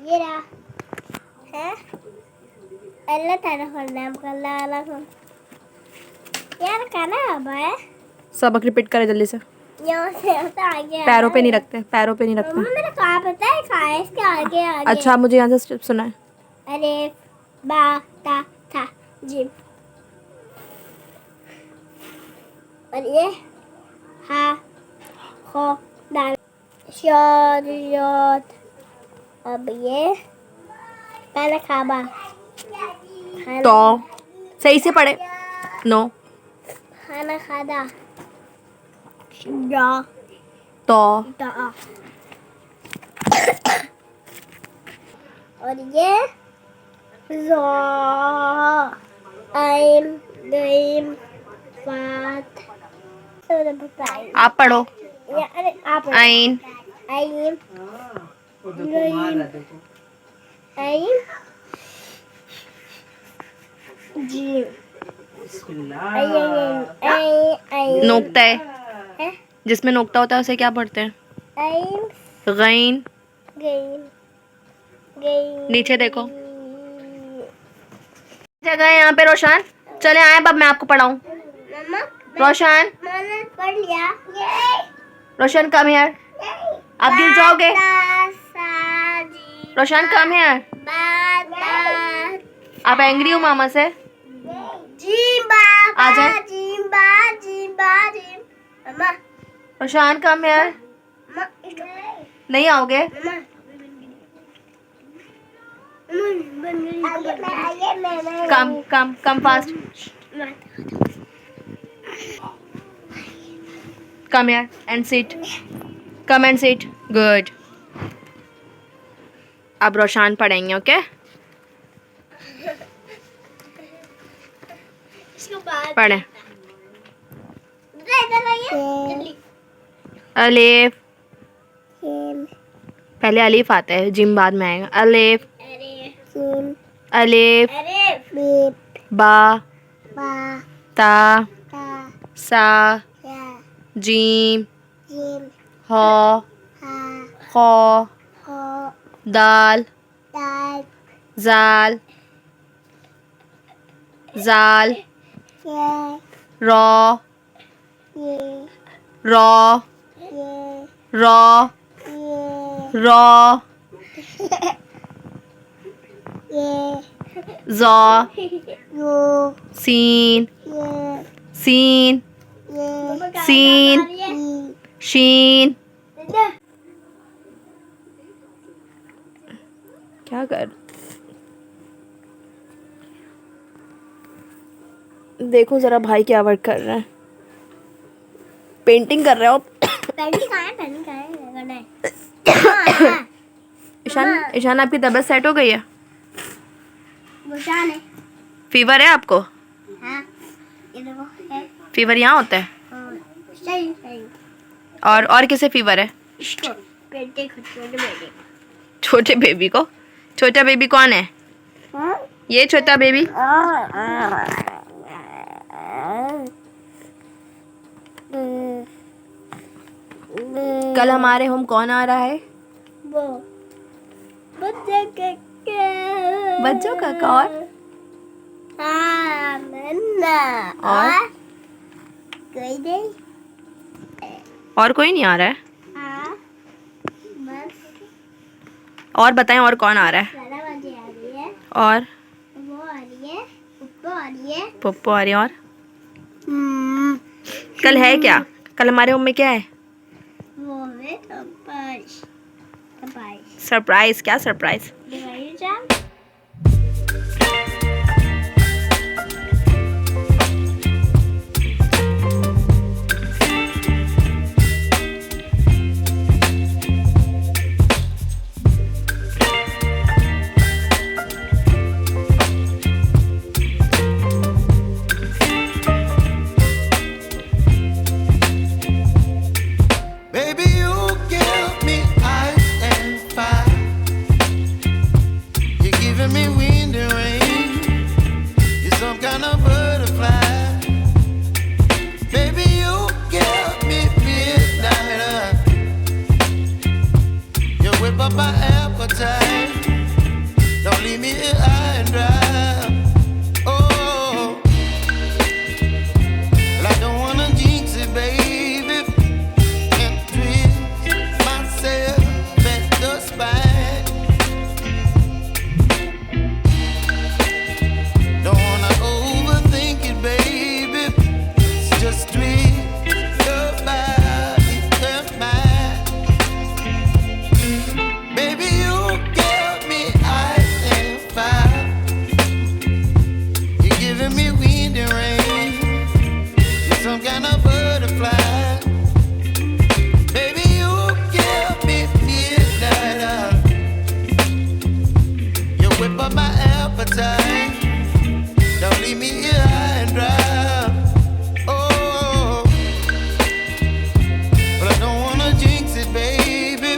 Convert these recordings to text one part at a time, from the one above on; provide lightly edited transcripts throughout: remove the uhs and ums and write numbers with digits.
ये रहा है अल्लाह ताला का नाम का लाला को यार खाना अब है सबक रिपीट करे जल्दी से। यहाँ से होता आगे पैरों पे नहीं रखते, पैरों पे नहीं मम्मा रखते। मेरा कहाँ पता है कहाँ है इसके आगे आगे अच्छा मुझे यहाँ से स्टेप सुना है। अरे बा ता था जिम और ये हा खो दाल शोर अब ये पहले खाबा तो सही से पढ़े। नो खाना खादा जा तो दा और ये ज़ो आइम गईम फात आप पढ़ो। या अरे आप आइन आइम गईम आइम जी आइम नोकता है, जिसमें नोकता होता है उसे क्या पढ़ते हैं? आइम गैन। गईम गईम नीचे देखो जगह है यहाँ पे। रोशन चले आए, अब मैं आपको पढ़ाऊं। मम्मा रोशन, मैंने पढ़ लिया रोशन कम हियर। आप गिर जाओगे। रोशन कम हियर। आप एंग्री हो मामा से? आ जाए। रोशन कम हियर। नहीं आओगे? Come fast. Come here and sit. Come and sit. Good. अब रोशन पढ़ेंगे, ओके? पढ़े। अलिफ, पहले अलिफ आता है, जिम बाद में आएगा। अलिफ, अलिफ, बा, ता, सा, जीम, हो, खो, दाल, जाल, जाल, रॉ, रॉ, रॉ, रॉ, ज़ो, सीन, सीन, सीन, शीन। क्या कर, देखो जरा भाई क्या वर्क कर रहे हैं। पेंटिंग कर रहे हो? ईशान, ईशान आपकी तबीयत सेट हो गई है? फीवर है आपको? हाँ, ये देखो है। फीवर यहाँ होता है? सही। और किसे फीवर है? छोटे बेबी को? छोटा बेबी कौन है? ये छोटा बेबी? कल हमारे होम कौन आ रहा है? वो बच्चों का कौन? और कोई नहीं। और कोई नहीं आ रहा है? हाँ, बस और बताएं और कौन आ रहा है? सारा बाजी आ रही है और वो आ रही है पप्पू आ रही है पप्पू आ रही है। और कल है क्या? कल हमारे होम में क्या है? वो है सरप्राइज। सरप्राइज? क्या surprise? Diwali jam. Baby, you give me ice and fire. You just twist your body and mine. Baby, you give me ice and fire. You're giving me wind and rain. You're some kind of butterfly. Baby, you give me midnight. You whip up my appetite. Don't leave me here high and dry. Oh, but I don't wanna jinx it, baby.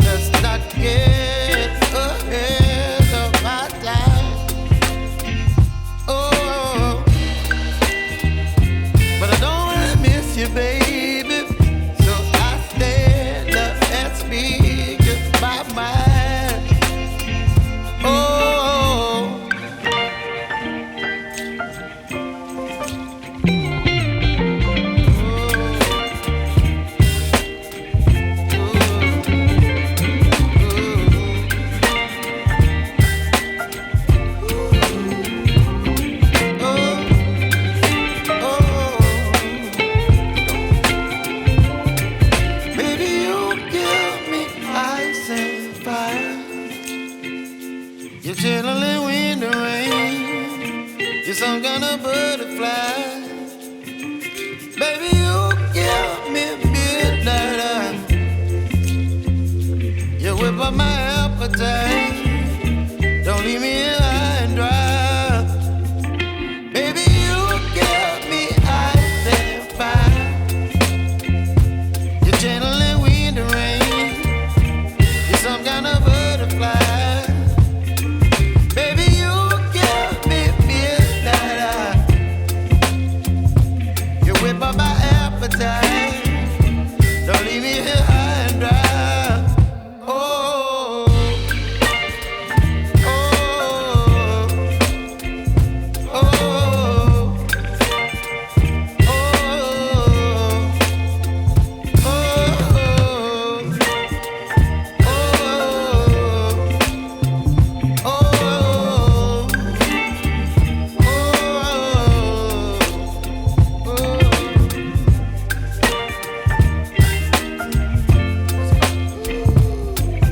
Let's not get ahead of my time. Oh, but I don't wanna miss you, baby. So I stand up and speak my mind. Oh. Baby, you give me ice and fire. You're channeling wind and rain. You're some kind of butterfly. Baby, you give me midnight. You whip up my appetite. Don't leave me here high and dry. Baby, you give me ice and fire. You're channeling wind and rain. You're some kind of butterfly. Baby, you give me midnight. You whip up my appetite. Don't leave me here high and dry. Oh, oh, oh, oh,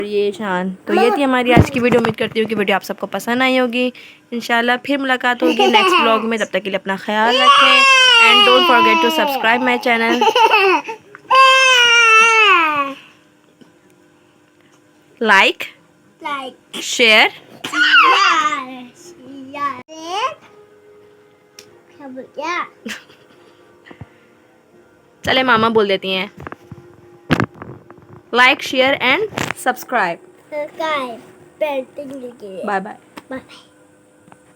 ये शान, तो ये थी हमारी आज की video. उम्मीद करती हूँ कि वीडियो आप सबको पसंद आई होगी। इंशाल्लाह फिर मुलाकात होगी नेक्स्ट व्लॉग में। तब तक के लिए अपना ख्याल रखें and don't forget to subscribe my channel, like share. चले मामा बोल देती हैं, like share and subscribe. Bye bye.